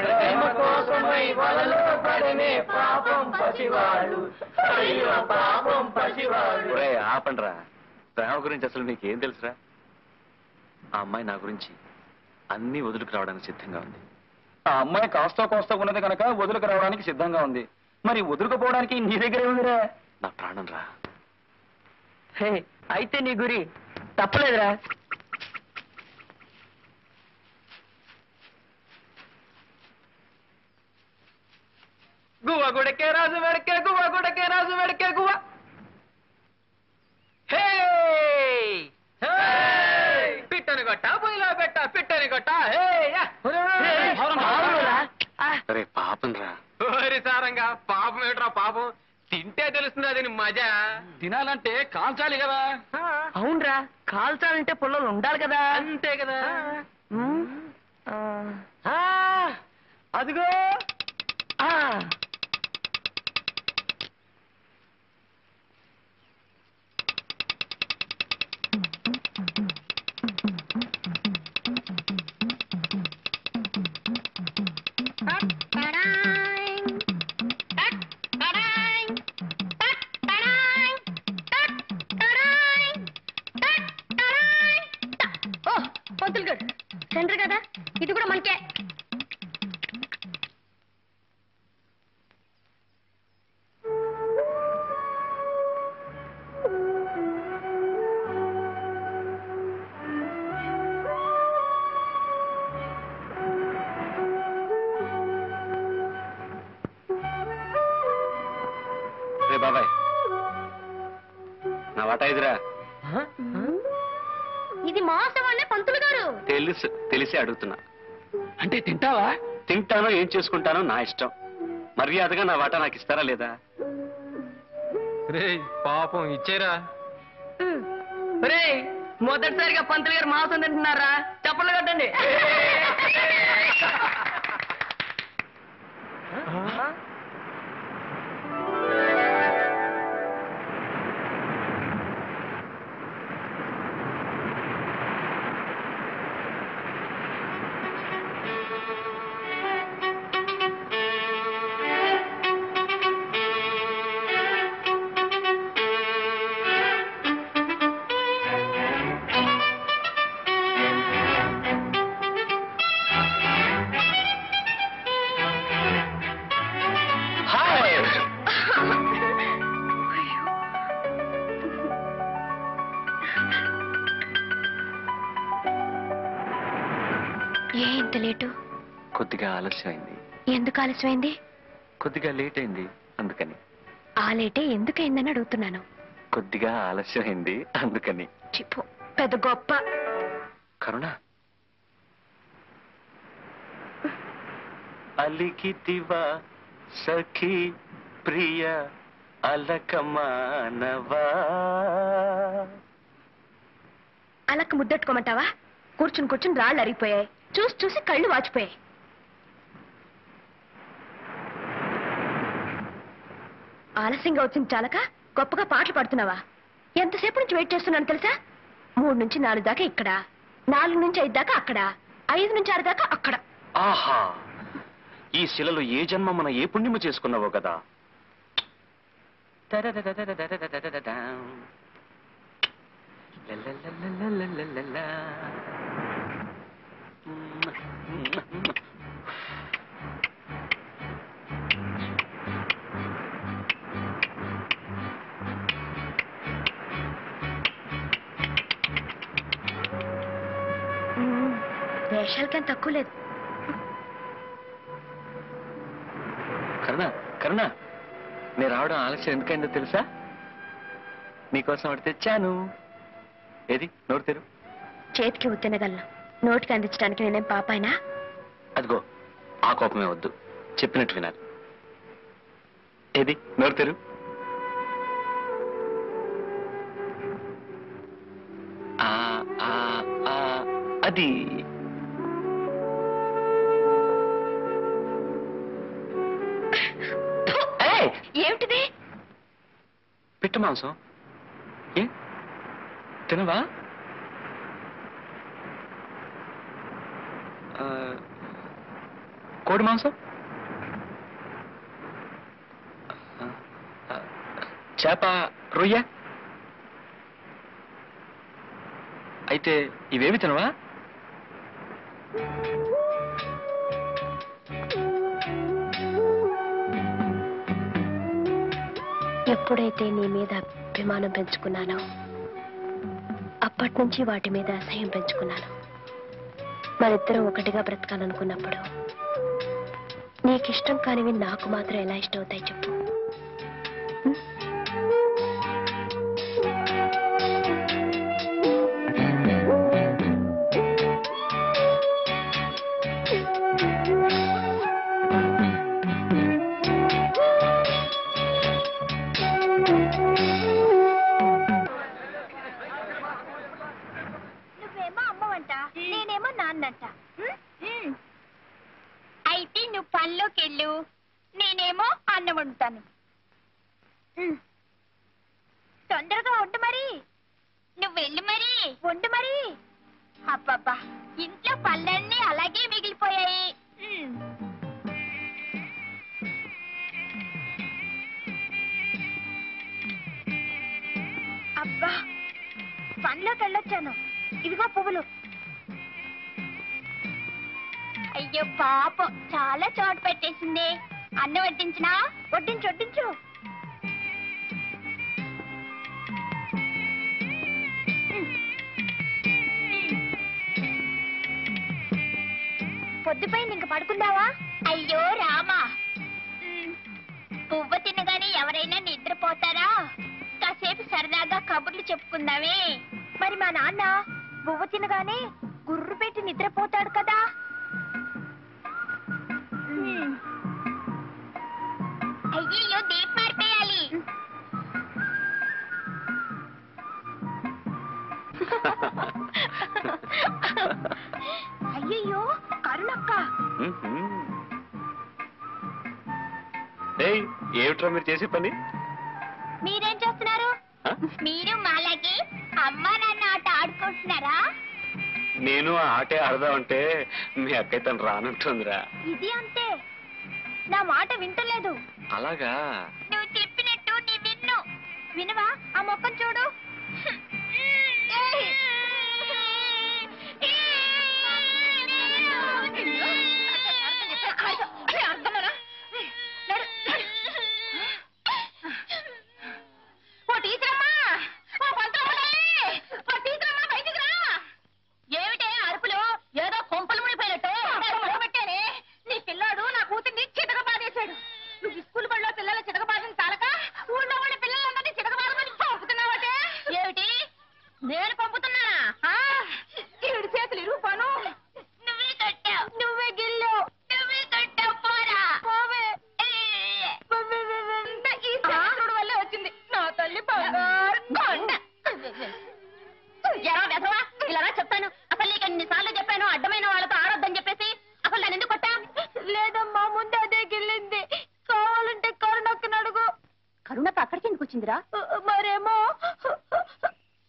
ప్రేమ కోసమై వలలో పడనే పాపం పసివాడు, అయ్యో పాపం పసివాడు. ఆపండ్రా, ప్రేమ గురించి అసలు నీకేం తెలుసురా? ఆ అమ్మాయి నా గురించి అన్ని వదులుకు రావడానికి సిద్ధంగా ఉంది. ఆ అమ్మాయి కాస్త కోస్తా ఉన్నది కనుక వదులుకు రావడానికి సిద్ధంగా ఉంది. మరి వదులుకుపోవడానికి నీ దగ్గరే ఉందిరా. నా ప్రాణం రా. అయితే నీ గురి తప్పలేదురా. గువ్వ గుడకే రాజు వెడకే, గువ్వ గుడకే రాజు వెడకే, గువ్వ. హే పిట్టని కొట్ట పొయ్యిలో పెట్ట, పిట్టని కొట్ట. అరే పాపం రా. సారంగా పాపం ఏట్రా పాపం, తింటే తెలుస్తుంది అది మజా. తినాలంటే కాల్చాలి కదా. అవునరా, కాల్చాలంటే పుల్లలు ఉండాలి కదా. అంతే కదా. అదిగో సెంటర్ కదా, ఇది కూడా మనకే. రే బాబాయ్, నా వాటా ఇదిరా. ఇది మోసమనే పంతులు గారు. తెలిసి అడుగుతున్నా. అంటే తింటావా? తింటానో ఏం చేసుకుంటానో నా ఇష్టం. మర్యాదగా నా వాటా నాకు ఇస్తారా లేదా? రే పాపం ఇచ్చేరా. రే మొదటిసారిగా పంతులు గారు మాంసం తింటున్నారా? చప్పట్లు కట్టండి. ఎంత లేటు? కొద్దిగా ఆలస్యమైంది. ఎందుకు ఆలస్యమైంది? కొద్దిగా లేట్ అయింది అందుకని. ఆ లేటే ఎందుకైందని అడుగుతున్నాను. కొద్దిగా ఆలస్యమైంది అందుకని. చిప్పు పెద్ద గొప్ప. కరుణ, అలికితివా సఖీ ప్రియ అలకమానవా. అలక్క ముద్దెట్టుకోమంటావా? కూర్చుని కూర్చుని రాళ్ళు అరిగిపోయాయి, చూసి చూసి కళ్ళు వాచిపోయాయి. ఆలస్యంగా వచ్చింది చాలక గొప్పగా పాటలు పాడుతున్నావా? ఎంతసేపు నుంచి వెయిట్ చేస్తున్నాను తెలుసా? 3 నుంచి 4 దాకా ఇక్కడ, 4 నుంచి 5 దాకా అక్కడ, 5 నుంచి 6 దాకా అక్కడ. ఆహా, ఈ శిలలో ఏ జన్మ మన ఏ పుణ్యము చేసుకున్నావో కదా. వేషాలకేం తక్కువ లేదు. కరుణ, కరుణ, నేను రావడం ఆలస్యం ఎందుకైందో తెలుసా? నీకోసం ఒకటి తెచ్చాను. ఏది? నోరు తెరు. చేతికి ఉత్తనగలను, నోటికి అందించడానికి నేనేం పాపాయినా? అదిగో, ఆ కోపమే వద్దు, చెప్పినట్టు వినాలి. ఏది? నోరు తెరు. అది ఏమిటిది? పిట్ట మాంసం. ఏ తినవా? కోడి మాంసం, చేప, రొయ్య. అయితే ఇవేమి తినవా? ఎప్పుడైతే నీ మీద అభిమానం పెంచుకున్నానో అప్పటి నుంచి వాటి మీద అసహ్యం పెంచుకున్నాను. మరిద్దరం ఒకటిగా బ్రతకాలనుకున్నప్పుడు నీకిష్టం కానివి నాకు మాత్రం ఎలా ఇష్టం అవుతాయి చెప్పు? నువ్వేమో అమ్మవంట, నేనేమో నాన్నంట. అయితే నువ్వు పనిలోకి వెళ్ళు, నేనేమో అన్నం వండుతాను. తొందరగా వండు మరి. నువ్వు వెళ్ళు మరి, వండు మరి. అబ్బబ్బా, ఇంట్లో పళ్ళన్నీ అలాగే మిగిలిపోయాయి. అబ్బా, పనిలోకి వెళ్ళొచ్చాను. ఇదిగో పువ్వులు. అయ్యో పాపం, చాలా చోటు పెట్టేసింది. అన్నం వడ్డించినా? వడ్డించు వడ్డించు. పొద్దుపోయింది, ఇంక పడుకుందావా? అయ్యో రామా, పువ్వు తినగానే ఎవరైనా నిద్రపోతారా? కాసేపు సరదాగా కబుర్లు చెప్పుకుందామే. మరి మా నాన్న పువ్వు తినగానే గుర్రు పెట్టి నిద్రపోతాడు కదా. అయ్యో, దీపం మారిపోయాలి. అయ్యయ్యో, కరుణక్క. ఏమిట్రా మీరు చేసే పని? మీరేం చేస్తున్నారు? మీరు మాలాగే అమ్మా నాన్న ఆట ఆడుకుంటున్నారా? నేను ఆ ఆటే ఆడదామంటే మీ అక్కయ్య తను రానంటుందిరా. ఇది అంతే, నా మాట వింటలేదు. అలాగా? నువ్వు చెప్పినట్టు నీ విన్ను. వినవా? ఆ మొక్కను చూడు. ఏమిటే అరుపులు? ఏదో కొంపలు మునిపోయినట్టు పెట్టానే. నీ పిల్లాడు నా కూతుర్ని చితక బాధేశాడు. నువ్వు స్కూల్ బడిలో పిల్లల చితక బాధని చాలక ఊళ్ళో వాళ్ళ పిల్లలందరినీ చితక బాధని పంపుతున్నావటే. ఏమిటి? నేను పంపుతున్నానా? ఈవిడి చేతులు ఇరుగుపాను. నువ్వే కట్టావు, నువ్వే గిల్లావు, నువ్వే కట్టావు. పోరా పోవే. ఈ శాస్త్రుడు వల్లే వచ్చింది నా తల్లి బంగారు కొండ. ఎలా వెధవా, ఇలా చెప్తాను. అసలు నీకు ఎన్నిసార్లు చెప్పాను అడ్డమైన వాళ్ళతో ఆడొద్దని చెప్పేసి? అసలు దాన్ని ఎందుకు కొట్టా? లేదమ్మా, ముందు అదే గిల్లింది. కావాలంటే కరుణక్కని అడుగు. కరుణక్క అక్కడికి ఎందుకు వచ్చిందిరా? మరేమో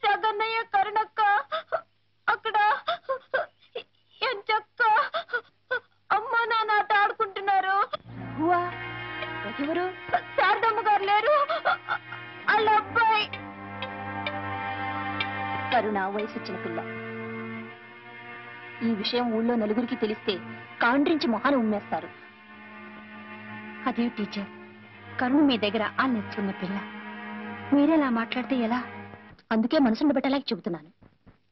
జగన్నయ్య కరుణక్క అక్కడ ఎంచక్క అమ్మా నాన్న ఆట ఆడుకుంటున్నారు. ఎవరు? శారదమ్మ గారు లేరు, వాళ్ళ అబ్బాయి. కరుణ వయసు వచ్చిన పిల్ల. ఈ విషయం ఊళ్ళో నలుగురికి తెలిస్తే కాండ్రించి మొహాన్ని ఉమ్మేస్తారు. అదే టీచర్, కరుణ మీ దగ్గర ఆ నేర్చుకున్న పిల్ల. మీరేలా మాట్లాడితే ఎలా? అందుకే మనసును పెట్టలేక చెబుతున్నాను.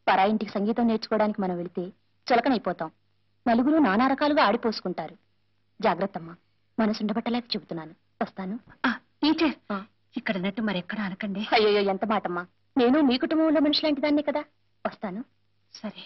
పరాయింటికి సంగీతం నేర్చుకోవడానికి మనం వెళితే చులకనైపోతాం. నలుగురు నానా రకాలుగా ఆడిపోసుకుంటారు. జాగ్రత్తమ్మా, మనసుండబట్టలేక చెబుతున్నాను. వస్తాను. టీచర్, ఇక్కడ నట్టు మరెక్కడ అనకండి. అయ్యో, ఎంత మాటమ్మా. నేను మీ కుటుంబంలో మనిషి లాంటి దాన్నే కదా. వస్తాను. సరే.